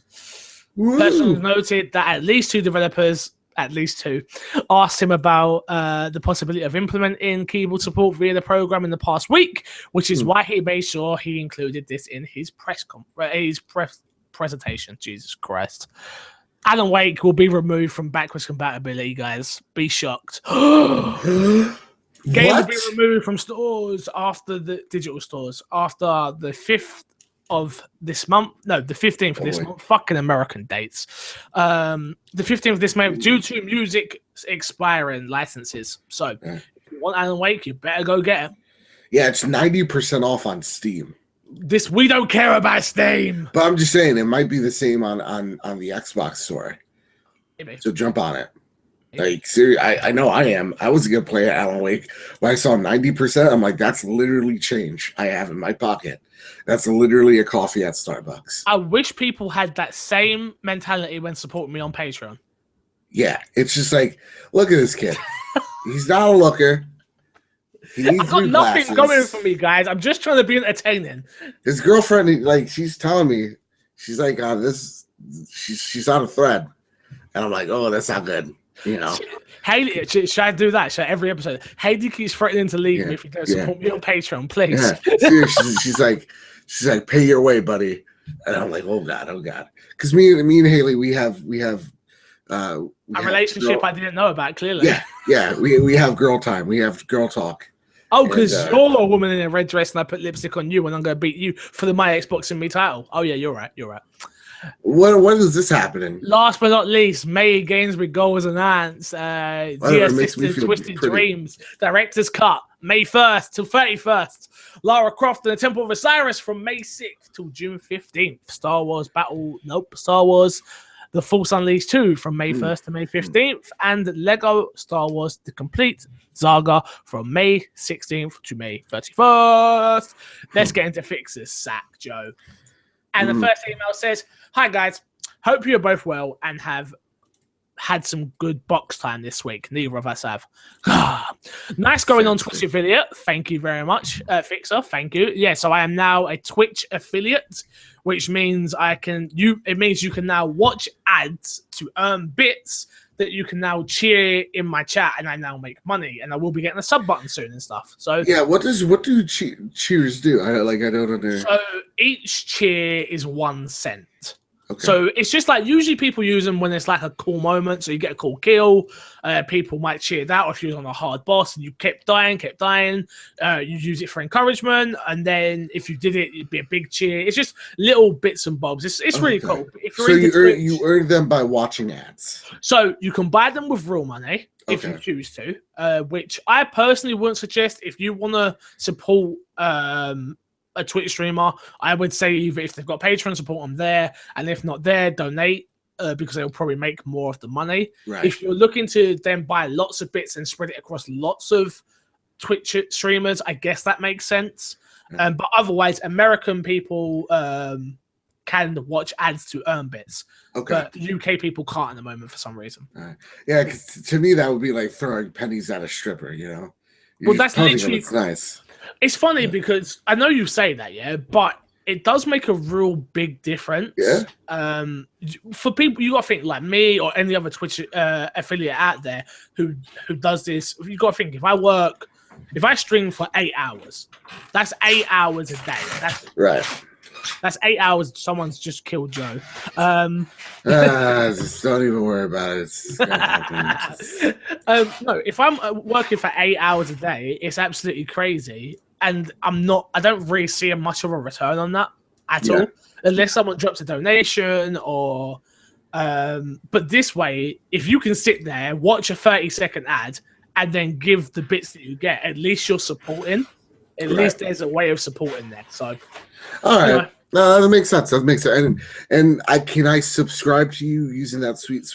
Person noted that at least 2 developers asked him about the possibility of implementing keyboard support via the program in the past week, which is why he made sure he included this in his presentation. Jesus Christ. Alan Wake will be removed from backwards compatibility, guys. Be shocked. Game will be removed from stores after the digital stores after the 5th of this month. No, the 15th of this month. Fucking American dates. The 15th of this month due to music expiring licenses. So if you want Alan Wake, you better go get it. Yeah, it's 90% off on Steam. We don't care about Steam. But I'm just saying it might be the same on the Xbox store. Maybe. So jump on it. Like, seriously, I know I am. I was going to play Alan Wake. When I saw 90%, I'm like, that's literally change I have in my pocket. That's literally a coffee at Starbucks. I wish people had that same mentality when supporting me on Patreon. Yeah, it's just like, look at this kid. He's not a looker. I've got nothing going for me, guys. I'm just trying to be entertaining. His girlfriend, like, she's telling me, she's like, she's on a thread. And I'm like, oh, that's not good. You know, Haley, should I do that? Should every episode? Haley keeps threatening to leave me if you don't support me on Patreon, please. Yeah. Seriously, she's like, pay your way, buddy. And I'm like, oh god. Because me and Haley, we have a relationship I didn't know about. Clearly, yeah. We have girl time. We have girl talk. Oh, because you're a woman in a red dress and I put lipstick on you and I'm going to beat you for the My Xbox and Me title. Oh yeah, you're right. When is this happening? Last but not least, May Gainsbury goal was announced. Dear Sisters, Twisted Dreams, Director's Cut, May 1st till 31st. Lara Croft and the Temple of Osiris from May 6th till June 15th. Star Wars The Force Unleashed 2 from May 1st to May 15th. And Lego Star Wars The Complete Saga from May 16th to May 31st. Let's get into fixes, Sack Joe. And the first email says, "Hi guys, hope you're both well and have had some good box time this week. Neither of us have. Nice going on Twitch affiliate. Thank you very much, Fixer. Thank you. Yeah, so I am now a Twitch affiliate, which means it means you can now watch ads to earn bits that you can now cheer in my chat, and I now make money, and I will be getting a sub button soon and stuff. So yeah, what do cheers do? I don't understand. So each cheer is 1 cent. Okay. So it's just like usually people use them when it's like a cool moment. So you get a cool kill. People might cheer that, or if you're on a hard boss and you kept dying, you use it for encouragement. And then if you did it, it'd be a big cheer. It's just little bits and bobs. It's really cool. If you're you earn them by watching ads. So you can buy them with real money if you choose to, which I personally wouldn't suggest. If you want to support a Twitch streamer, I would say either if they've got Patreon, support them there, and if not there, donate because they'll probably make more of the money. Right. If you're looking to then buy lots of bits and spread it across lots of Twitch streamers, I guess that makes sense. Yeah. But otherwise, American people can watch ads to earn bits. Okay. But UK people can't at the moment for some reason. Yeah, 'cause to me that would be like throwing pennies at a stripper, you know? Well, that's literally it's nice. It's funny because I know you say that, yeah, but it does make a real big difference. Yeah. For people, you got to think like me or any other Twitch affiliate out there who does this. You got to think if I stream for 8 hours, that's 8 hours a day. That's right. That's 8 hours. Someone's just killed Joe. Just don't even worry about it. It's gonna happen. No, if I'm working for 8 hours a day, it's absolutely crazy, and I don't really see much of a return on that at all, unless someone drops a donation or. But this way, if you can sit there, watch a 30-second ad, and then give the bits that you get, at least you're supporting. At least there's a way of supporting there. So, all right. No, that makes sense. And can I subscribe to you using that sweet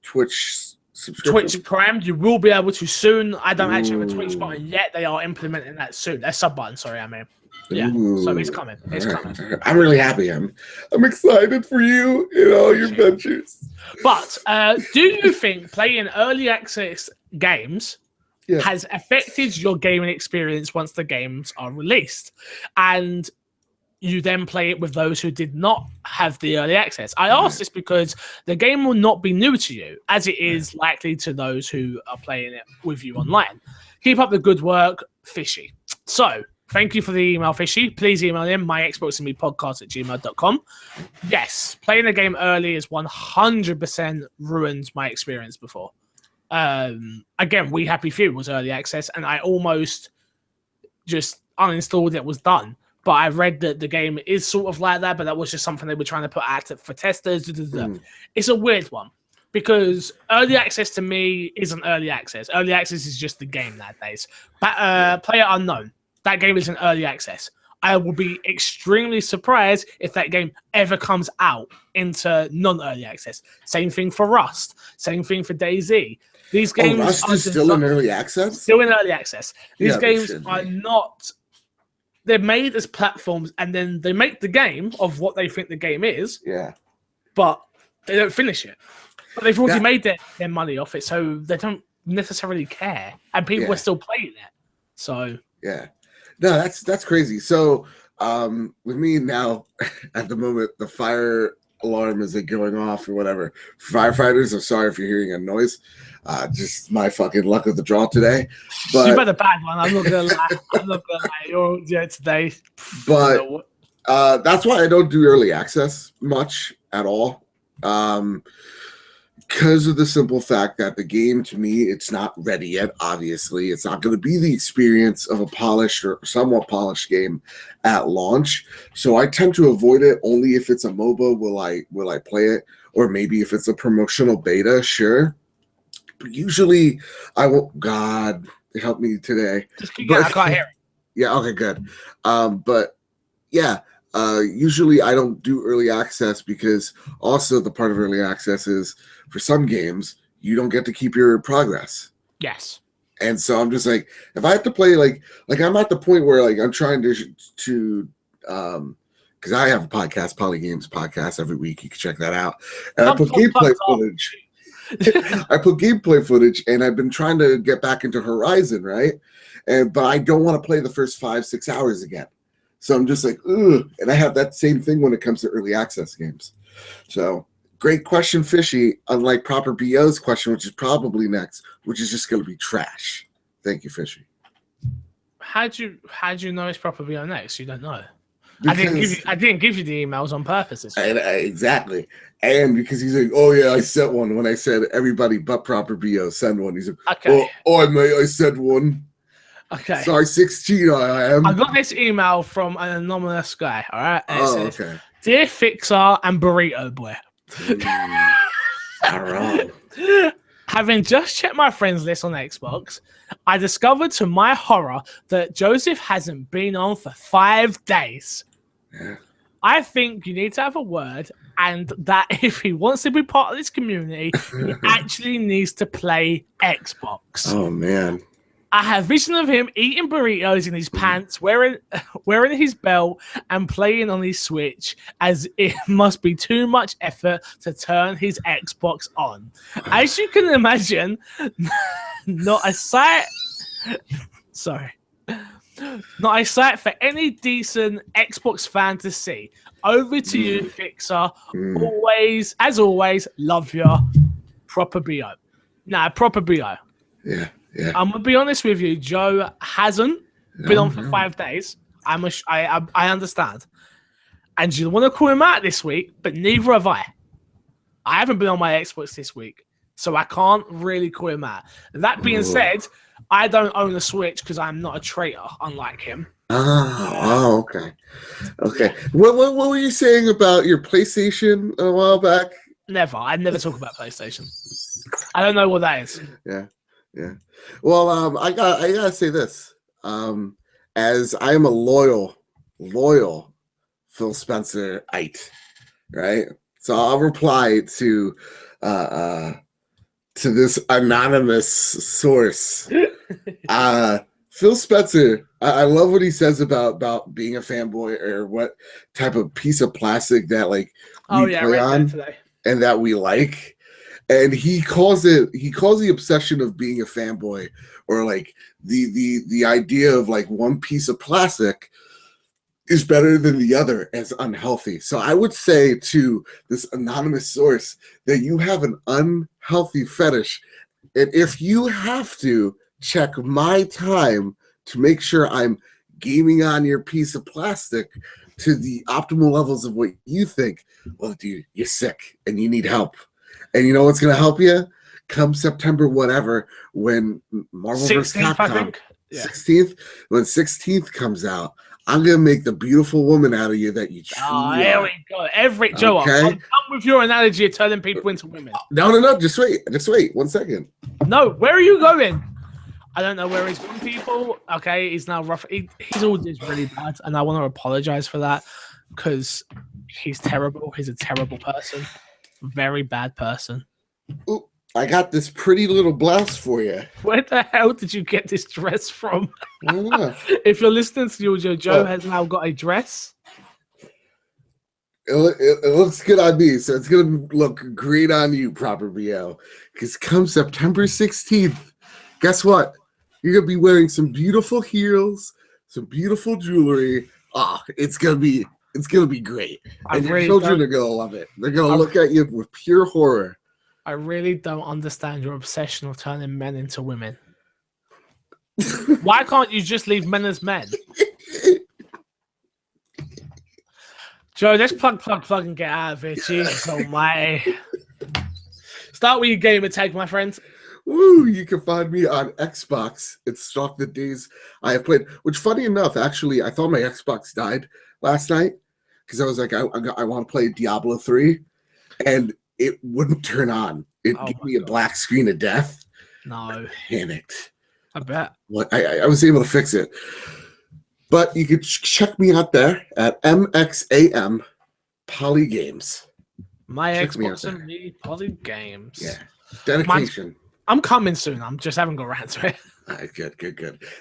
Twitch subscription? Twitch Prime, you will be able to soon. I don't actually have a Twitch button yet. They are implementing that soon. That's sub button. Sorry, I mean. Yeah. So it's coming. It's coming. I'm really happy. I'm excited for you in all your ventures. But do you think playing early access games has affected your gaming experience once the games are released, and you then play it with those who did not have the early access? I ask this because the game will not be new to you, as it is likely to those who are playing it with you online. Keep up the good work, Fishy. So, thank you for the email, Fishy. Please email in myxboxandmepodcast@gmail.com. Yes, playing the game early has 100% ruined my experience before. Again, We Happy Few was early access, and I almost just uninstalled it, was done. But I read that the game is sort of like that, but that was just something they were trying to put out for testers. It's a weird one because early access to me isn't early access. Early access is just the game nowadays. But Player Unknown, that game isn't early access. I will be extremely surprised if that game ever comes out into non-early access. Same thing for Rust. Same thing for DayZ. These games Rust is still in early access? Still in early access. These games are not... They're made as platforms, and then they make the game of what they think the game is. Yeah. But they don't finish it. But they've already made their money off it, so they don't necessarily care. And people are still playing it. So... Yeah. No, that's crazy. So with me now, at the moment, the fire alarm is going off or whatever. Firefighters, I'm sorry if you're hearing a noise. Just my fucking luck of the draw today. But you've had a bad one. I'm not gonna lie. You're today. But that's why I don't do early access much at all. because of the simple fact that the game, to me, it's not ready yet. Obviously, it's not going to be the experience of a polished or somewhat polished game at launch. So I tend to avoid it. Only if it's a MOBA will I play it, or maybe if it's a promotional beta, sure. But usually, I won't. God help me today. I can't hear it. Yeah. Okay. Good. But yeah. Usually I don't do early access because also the part of early access is for some games, you don't get to keep your progress. Yes. And so I'm just like, if I have to play, like I'm at the point where like I'm trying to because I have a podcast, Polygames podcast every week. You can check that out. And I put gameplay footage. I put gameplay footage and I've been trying to get back into Horizon, right? But I don't want to play the first 5-6 hours again. So I'm just like, ugh. And I have that same thing when it comes to early access games. So great question, Fishy. Unlike Proper BO's question, which is probably next, which is just going to be trash. Thank you, Fishy. How'd you know it's Proper BO next? You don't know. Because I didn't give you the emails on purpose. Exactly. And because he's like, oh yeah, I sent one when I said everybody but Proper BO send one. He's like, okay. I sent one. Okay. Sorry, 16 I am. I got this email from an anonymous guy, all right? And it says, okay. Dear Fixer and Burrito Boy. All right. Having just checked my friends list on Xbox, I discovered to my horror that Joseph hasn't been on for 5 days. Yeah. I think you need to have a word, and that if he wants to be part of this community, he actually needs to play Xbox. Oh, man. I have vision of him eating burritos in his pants, wearing his belt, and playing on his Switch, as it must be too much effort to turn his Xbox on. As you can imagine, not a sight for any decent Xbox fan to see. Over to you, Fixer. As always, love ya. Proper BO. Proper BO. Yeah. Yeah. I'm gonna be honest with you. Joe hasn't been on for 5 days. I understand, and you want to call him out this week, but neither have I. I haven't been on my Xbox this week, so I can't really call him out. That being said, I don't own a Switch because I'm not a traitor, unlike him. Oh, okay. Okay. What were you saying about your PlayStation a while back? Never. I never talk about PlayStation. I don't know what that is. Yeah. Yeah. Well, I gotta say this. As I am a loyal Phil Spencer-ite, right? So I'll reply to this anonymous source. Phil Spencer, I love what he says about being a fanboy, or what type of piece of plastic that we play on today, and that we like. And he calls the obsession of being a fanboy, or like the idea of like one piece of plastic is better than the other, as unhealthy. So I would say to this anonymous source that you have an unhealthy fetish. And if you have to check my time to make sure I'm gaming on your piece of plastic to the optimal levels of what you think, well, dude, you're sick and you need help. And you know what's going to help you? Come September, whatever, when Marvel vs. Capcom 16th, when 16th comes out, I'm going to make the beautiful woman out of you that you truly here are. we go. Joe, I'm with your analogy of turning people into women. No. Just wait. 1 second. No, where are you going? I don't know where he's going, people. Okay, he's now rough. He's all just really bad, and I want to apologize for that because he's terrible. He's a terrible person. Very bad person. Ooh, I got this pretty little blouse for you. Where the hell did you get this dress from? I don't know. If you're listening to Joe has now got a dress. It looks good on me, so it's going to look great on you, Proper BO. Because come September 16th, guess what? You're going to be wearing some beautiful heels, some beautiful jewelry. It's going to be great. And your children are going to love it. They're going to look at you with pure horror. I really don't understand your obsession of turning men into women. Why can't you just leave men as men? Joe, let's plug and get out of here. Jesus almighty. Start with your gamer tag, my friend. Woo! You can find me on Xbox. It's Stalk the Days I have played. Which, funny enough, actually, I thought my Xbox died last night because I was like, I want to play Diablo 3, and it wouldn't turn on. It gave me a black screen of death. No. Panicked. I bet. Well, I was able to fix it. But you can check me out there at MXAM Poly Games. My Xbox and me Poly Games. Yeah. Dedication. I'm coming soon. I'm just haven't got around to it. All right, good.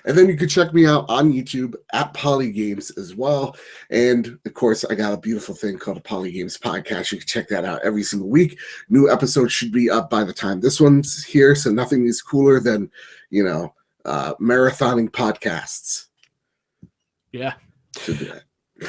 And then you can check me out on YouTube at Poly Games as well. And of course, I got a beautiful thing called a Poly Games podcast. You can check that out every single week. New episodes should be up by the time this one's here. So nothing is cooler than, marathoning podcasts. Yeah. Should do that.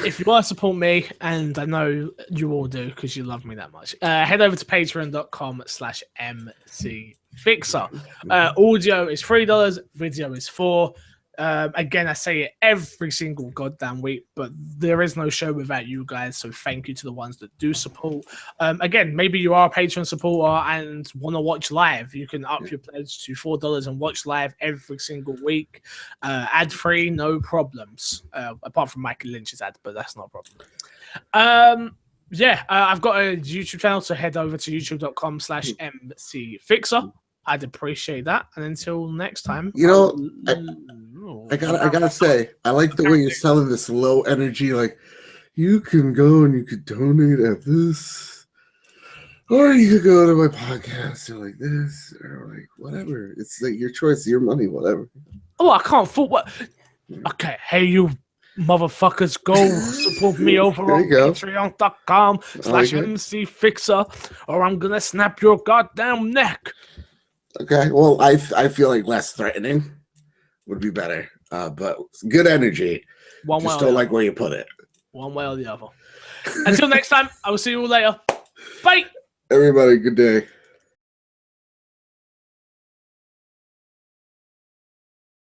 If you want to support me, and I know you all do because you love me that much, head over to patreon.com/mcfixer. Audio is $3, video is $4. Again, I say it every single goddamn week, but there is no show without you guys, so thank you to the ones that do support. Again, maybe you are a Patreon supporter and want to watch live. You can up your pledge to $4 and watch live every single week. Ad-free, no problems. Apart from Michael Lynch's ad, but that's not a problem. I've got a YouTube channel, so head over to youtube.com/mcfixer. I'd appreciate that. And until next time, I gotta say, I like the way you're selling this low energy. Like, you can go and you could donate at this, or you could go to my podcast or like this, or like whatever. It's like your choice, your money, whatever. Oh, I can't fool what. Okay, hey you motherfuckers, go support me over on patreon.com/mcfixer, or I'm gonna snap your goddamn neck. Okay, well, I feel like less threatening would be better, but good energy. Just don't like where you put it. One way or the other. Until next time, I will see you all later. Bye. Everybody, good day.